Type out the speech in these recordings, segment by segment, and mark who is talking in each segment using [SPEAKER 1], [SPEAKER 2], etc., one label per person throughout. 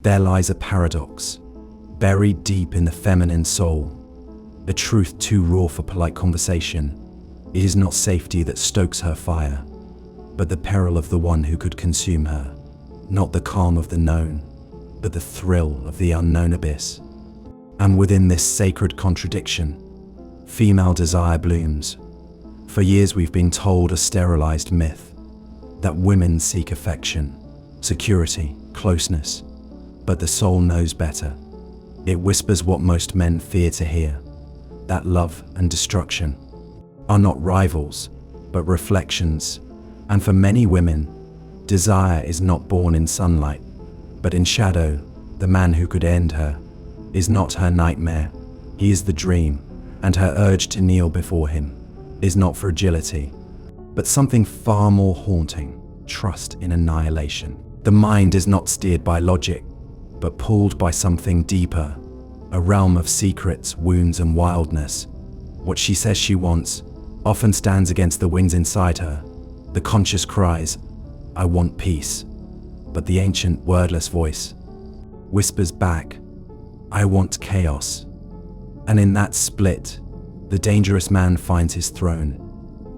[SPEAKER 1] There lies a paradox, buried deep in the feminine soul, a truth too raw for polite conversation. It is not safety that stokes her fire, but the peril of the one who could consume her. Not the calm of the known, but the thrill of the unknown abyss. And within this sacred contradiction, female desire blooms. For years we've been told a sterilized myth that women seek affection, security, closeness, but the soul knows better. It whispers what most men fear to hear, that love and destruction are not rivals, but reflections. And for many women, desire is not born in sunlight, but in shadow. The man who could end her is not her nightmare, he is the dream, and her urge to kneel before him is not fragility, but something far more haunting, trust in annihilation. The mind is not steered by logic, but pulled by something deeper, a realm of secrets, wounds, and wildness. What she says she wants often stands against the winds inside her. The conscious cries, "I want peace," but the ancient wordless voice whispers back, "I want chaos." And in that split, the dangerous man finds his throne.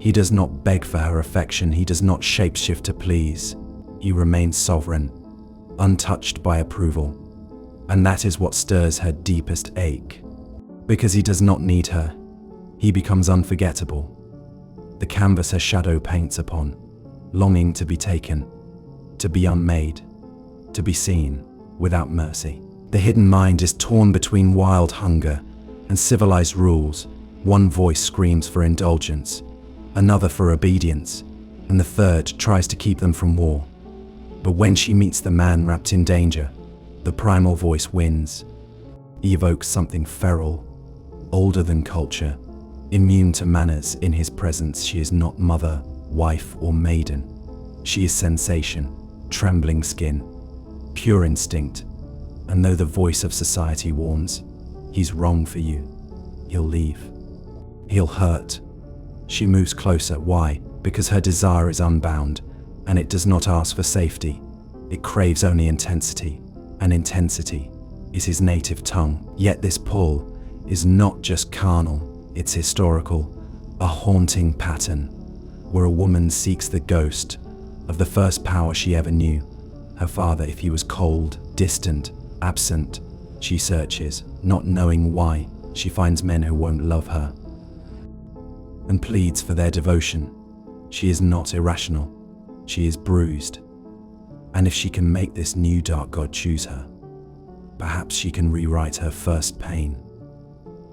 [SPEAKER 1] He does not beg for her affection, he does not shapeshift to please. He remains sovereign, untouched by approval. And that is what stirs her deepest ache. Because he does not need her, he becomes unforgettable. The canvas her shadow paints upon, longing to be taken, to be unmade, to be seen without mercy. The hidden mind is torn between wild hunger and civilized rules. One voice screams for indulgence, another for obedience, and the third tries to keep them from war. But when she meets the man wrapped in danger, the primal voice wins. He evokes something feral, older than culture, immune to manners. In his presence she is not mother, wife, or maiden. She is sensation, trembling skin, pure instinct. And though the voice of society warns, he's wrong for you, he'll leave. He'll hurt. She moves closer. Why? Because her desire is unbound, and it does not ask for safety. It craves only intensity, and intensity is his native tongue. Yet this pull is not just carnal, it's historical, a haunting pattern, where a woman seeks the ghost of the first power she ever knew, her father. If he was cold, distant, absent, she searches, not knowing why. She finds men who won't love her and pleads for their devotion. She is not irrational, she is bruised. And if she can make this new dark god choose her, perhaps she can rewrite her first pain,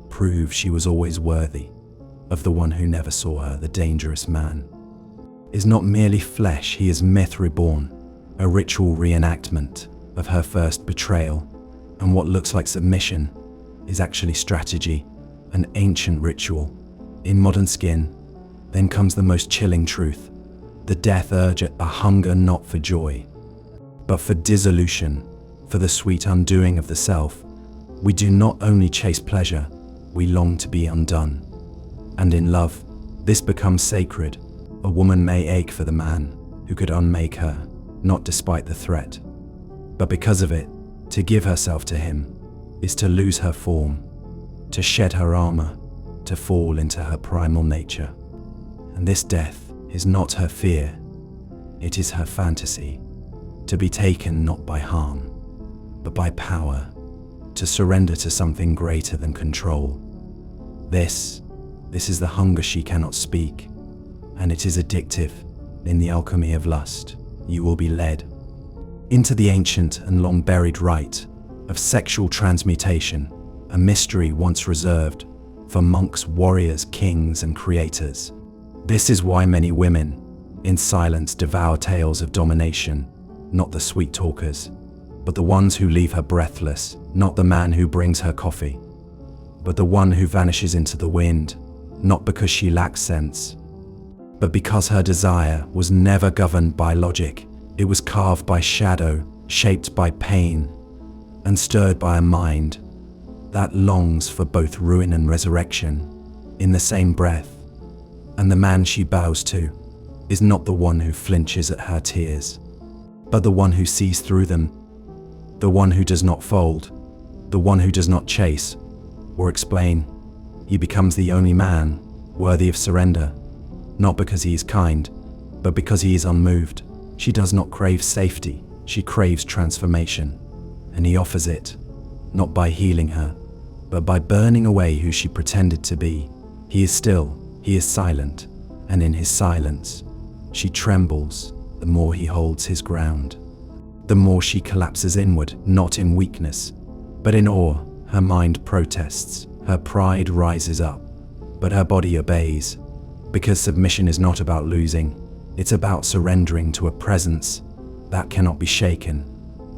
[SPEAKER 1] prove she was always worthy of the one who never saw her. The dangerous man is not merely flesh, he is myth reborn, a ritual reenactment of her first betrayal. And what looks like submission is actually strategy, an ancient ritual. In modern skin, then comes the most chilling truth, the death urge, a hunger not for joy, but for dissolution, for the sweet undoing of the self. We do not only chase pleasure, we long to be undone. And in love, this becomes sacred. A woman may ache for the man who could unmake her, not despite the threat, but because of it. To give herself to him is to lose her form, to shed her armor, to fall into her primal nature. And this death is not her fear, it is her fantasy, to be taken not by harm, but by power, to surrender to something greater than control. This is the hunger she cannot speak, and it is addictive. In the alchemy of lust, you will be led into the ancient and long-buried rite of sexual transmutation, a mystery once reserved for monks, warriors, kings, and creators. This is why many women, in silence, devour tales of domination, not the sweet talkers, but the ones who leave her breathless, not the man who brings her coffee, but the one who vanishes into the wind, not because she lacks sense, but because her desire was never governed by logic. It was carved by shadow, shaped by pain, and stirred by a mind that longs for both ruin and resurrection in the same breath. And the man she bows to is not the one who flinches at her tears, but the one who sees through them. the one who does not fold, the one who does not chase or explain. He becomes the only man worthy of surrender, not because he is kind, but because he is unmoved. She does not crave safety, she craves transformation, and he offers it, not by healing her, but by burning away who she pretended to be. He is still, he is silent, and in his silence, she trembles the more he holds his ground. The more she collapses inward, not in weakness, but in awe. Her mind protests, her pride rises up, but her body obeys, because submission is not about losing, it's about surrendering to a presence that cannot be shaken.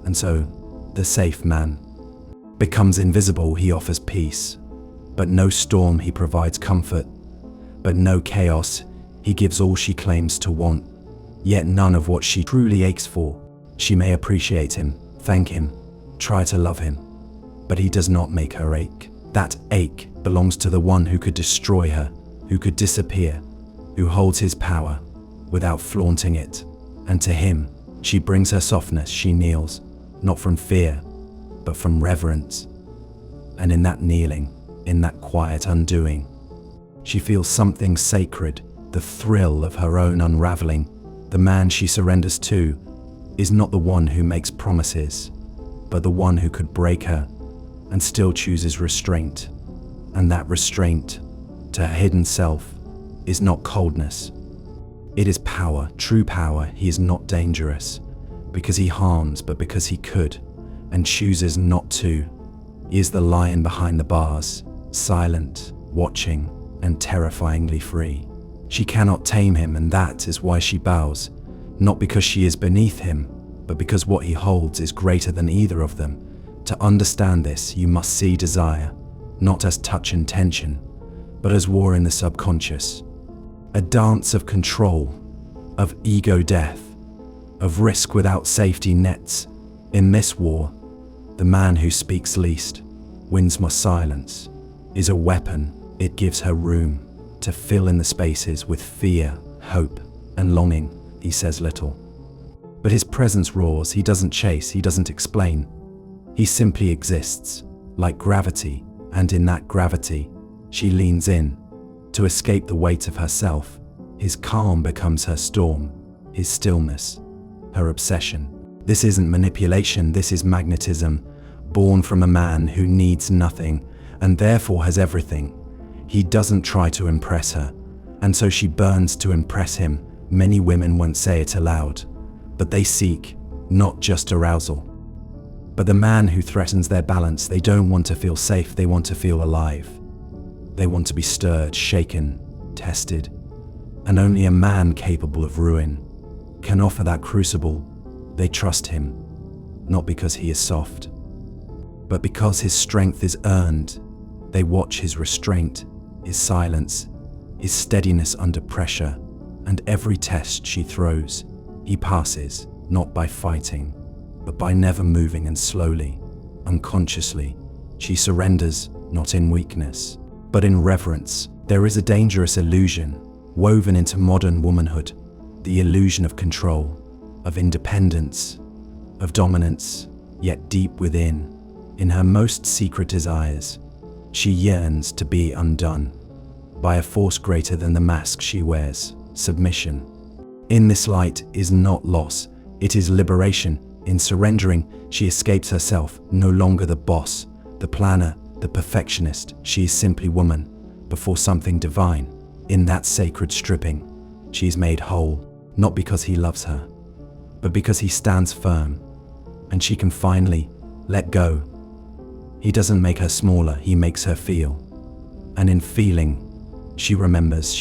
[SPEAKER 1] And so, the safe man becomes invisible. He offers peace, but no storm. He provides comfort, but no chaos. He gives all she claims to want, yet none of what she truly aches for. She may appreciate him, thank him, try to love him, but he does not make her ache. That ache belongs to the one who could destroy her, who could disappear, who holds his power without flaunting it. And to him, she brings her softness. She kneels, not from fear, but from reverence. And in that kneeling, in that quiet undoing, she feels something sacred, the thrill of her own unraveling. The man she surrenders to is not the one who makes promises, but the one who could break her and still chooses restraint. And that restraint, to her hidden self, is not coldness. It is power, true power. He is not dangerous because he harms, but because he could and chooses not to. He is the lion behind the bars, silent, watching, and terrifyingly free. She cannot tame him, and that is why she bows, not because she is beneath him, but because what he holds is greater than either of them. To understand this, you must see desire, not as touch and tension, but as war in the subconscious. A dance of control, of ego death, of risk without safety nets. In this war, the man who speaks least, wins more silence, is a weapon. It gives her room to fill in the spaces with fear, hope, and longing. He says little, but his presence roars. He doesn't chase, he doesn't explain. He simply exists, like gravity, and in that gravity, she leans in to escape the weight of herself. His calm becomes her storm, his stillness, her obsession. This isn't manipulation, this is magnetism, born from a man who needs nothing and therefore has everything. He doesn't try to impress her, and so she burns to impress him. Many women won't say it aloud, but they seek not just arousal, but the man who threatens their balance. They don't want to feel safe, they want to feel alive. They want to be stirred, shaken, tested, and only a man capable of ruin can offer that crucible. They trust him, not because he is soft, but because his strength is earned. They watch his restraint, his silence, his steadiness under pressure, and every test she throws, he passes, not by fighting, but by never moving, and slowly, unconsciously, she surrenders, not in weakness, but in reverence. There is a dangerous illusion woven into modern womanhood, the illusion of control, of independence, of dominance, yet deep within, in her most secret desires, she yearns to be undone by a force greater than the mask she wears, submission. In this light is not loss, it is liberation. In surrendering, she escapes herself, no longer the boss, the planner, the perfectionist. She is simply woman before something divine. In that sacred stripping, she is made whole, not because he loves her, but because he stands firm, and she can finally let go. He doesn't make her smaller, he makes her feel. And in feeling, she remembers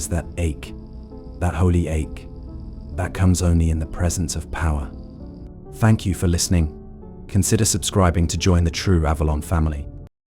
[SPEAKER 1] that ache, that holy ache, that comes only in the presence of power. Thank you for listening. Consider subscribing to join the true Avalon family.